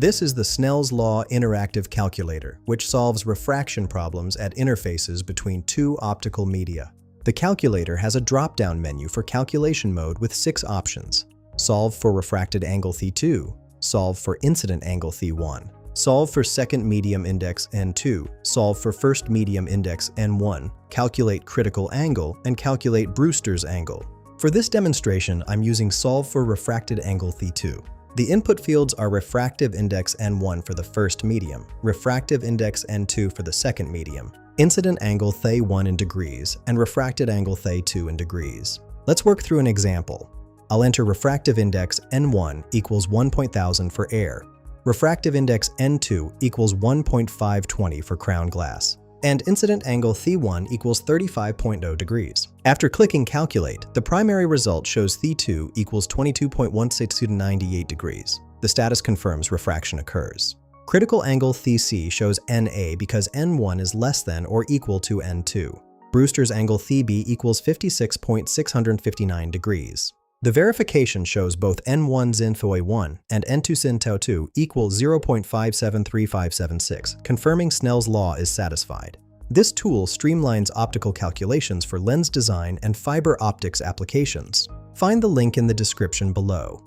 This is the Snells Law Interactive Calculator, which solves refraction problems at interfaces between two optical media. The calculator has a drop-down menu for calculation mode with 6 options. Solve for refracted angle Th2, solve for incident angle Th1, solve for second medium index N2, solve for first medium index N1, calculate critical angle, and calculate Brewster's angle. For this demonstration, I'm using solve for refracted angle Th2. The input fields are refractive index N1 for the first medium, refractive index N2 for the second medium, incident angle Th1 in degrees, and refracted angle Th2 in degrees. Let's work through an example. I'll enter refractive index N1 equals 1.1000 for air, refractive index N2 equals 1.520 for crown glass, and incident angle Th1 equals 35.0 degrees. After clicking Calculate, the primary result shows Th2 equals 22.16298 degrees. The status confirms refraction occurs. Critical angle Thc shows Na because N1 is less than or equal to N2. Brewster's angle Thb equals 56.659 degrees. The verification shows both N1 sin Thoi1 and N2 sin Tau2 equal 0.573576, confirming Snell's law is satisfied. This tool streamlines optical calculations for lens design and fiber optics applications. Find the link in the description below.